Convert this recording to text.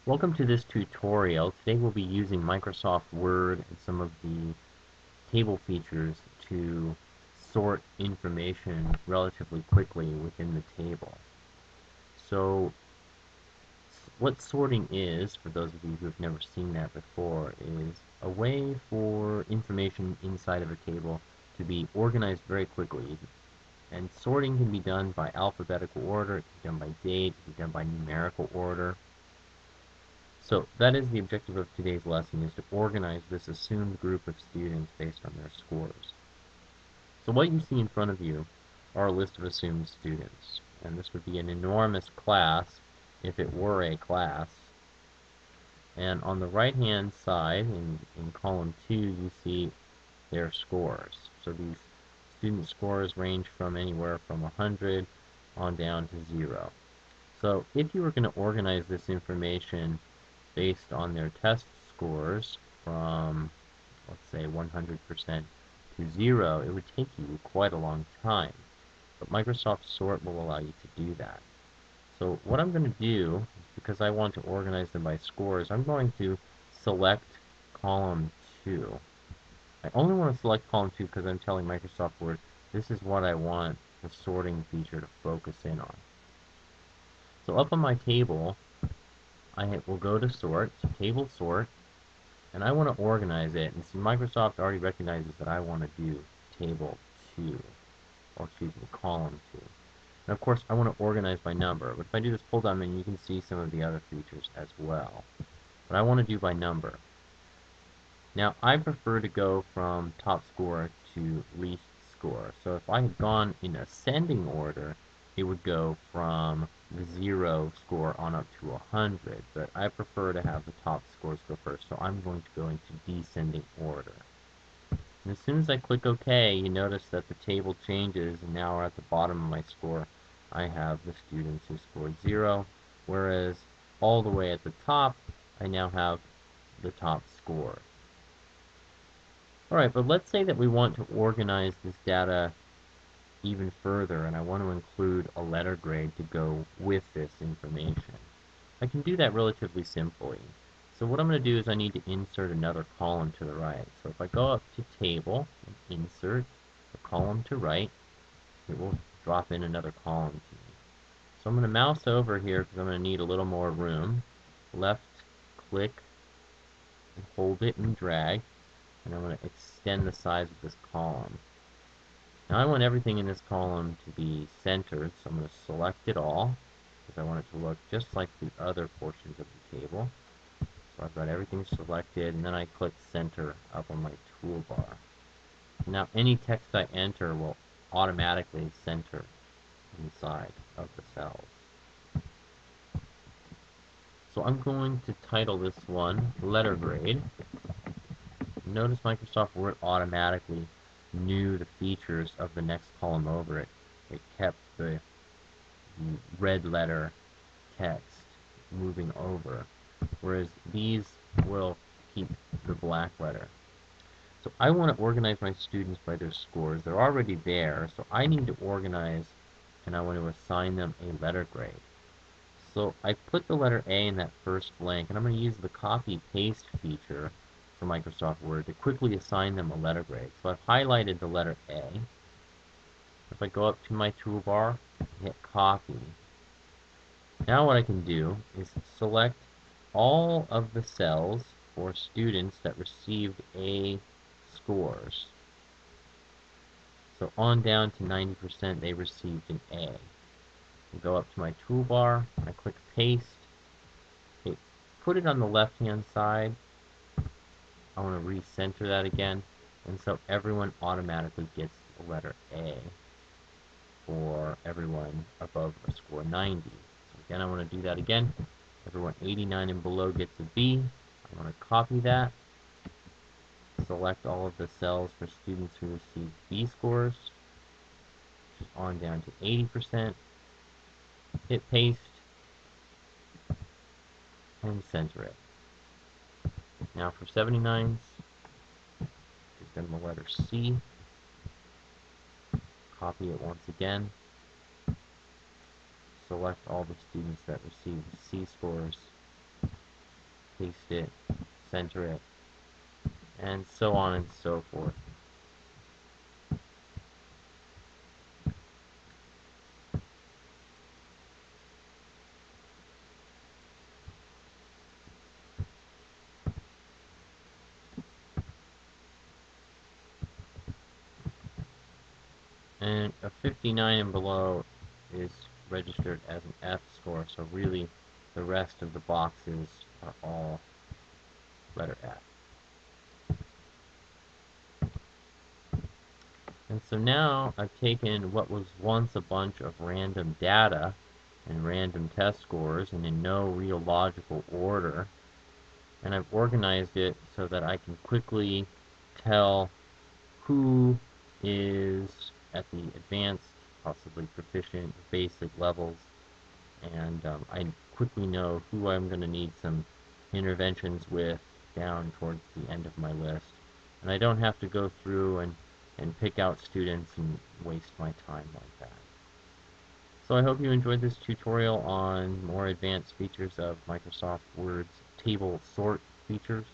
Welcome to this tutorial. Today we'll be using Microsoft Word and some of the table features to sort information relatively quickly within the table. So what sorting is, for those of you who have never seen that before, is a way for information inside of a table to be organized very quickly. And sorting can be done by alphabetical order, it can be done by date, it can be done by numerical order. So that is the objective of today's lesson, is to organize this assumed group of students based on their scores. So what you see in front of you are a list of assumed students. And this would be an enormous class if it were a class. And on the right-hand side, in column 2, you see their scores. So these student scores range from anywhere from 100 on down to 0. So if you were going to organize this information based on their test scores from, let's say, 100% to 0, it would take you quite a long time. But Microsoft Sort will allow you to do that. So what I'm going to do, because I want to organize them by scores, I'm going to select column 2. I only want to select column 2 because I'm telling Microsoft Word this is what I want the sorting feature to focus in on. So up on my table, I will go to Sort, so Table Sort, and I want to organize it. And see, Microsoft already recognizes that I want to do Table 2, or excuse me, Column 2. And of course, I want to organize by number. But if I do this pull down menu, you can see some of the other features as well. But I want to do by number. Now, I prefer to go from top score to least score. So if I had gone in ascending order, it would go from the 0 score on up to 100. But I prefer to have the top scores go first, so I'm going to go into descending order. And as soon as I click OK, you notice that the table changes, and now at the bottom of my score, I have the students who scored 0, whereas all the way at the top, I now have the top score. All right, but let's say that we want to organize this data even further, and I want to include a letter grade to go with this information. I can do that relatively simply. So what I'm going to do is I need to insert another column to the right. So if I go up to Table and Insert a column to right, it will drop in another column to me. So I'm going to mouse over here because I'm going to need a little more room. Left click and hold it and drag, and I'm going to extend the size of this column. Now I want everything in this column to be centered, so I'm going to select it all, because I want it to look just like the other portions of the table. So I've got everything selected, and then I click Center up on my toolbar. Now any text I enter will automatically center inside of the cells. So I'm going to title this one Letter Grade. Notice Microsoft Word automatically knew the features of the next column over it. It kept the red letter text moving over, whereas these will keep the black letter. So I want to organize my students by their scores. They're already there, so I need to organize, and I want to assign them a letter grade. So I put the letter A in that first blank, and I'm going to use the copy-paste feature for Microsoft Word to quickly assign them a letter grade. So I've highlighted the letter A. If I go up to my toolbar, hit Copy. Now what I can do is select all of the cells for students that received A scores. So on down to 90% they received an A. I go up to my toolbar, I click Paste, put it on the left-hand side. I want to recenter that again, and so everyone automatically gets the letter A for everyone above a score 90. So again, I want to do that again. Everyone 89 and below gets a B. I want to copy that, select all of the cells for students who received B scores, on down to 80%, hit paste, and center it. Now for 79s, give them the letter C, copy it once again, select all the students that received C scores, paste it, center it, and so on and so forth. And a 59 and below is registered as an F score, so really the rest of the boxes are all letter F. And so now I've taken what was once a bunch of random data and random test scores and in no real logical order, and I've organized it so that I can quickly tell who is at the advanced, possibly proficient, basic levels, and I quickly know who I'm going to need some interventions with down towards the end of my list. And I don't have to go through and pick out students and waste my time like that. So I hope you enjoyed this tutorial on more advanced features of Microsoft Word's table sort features.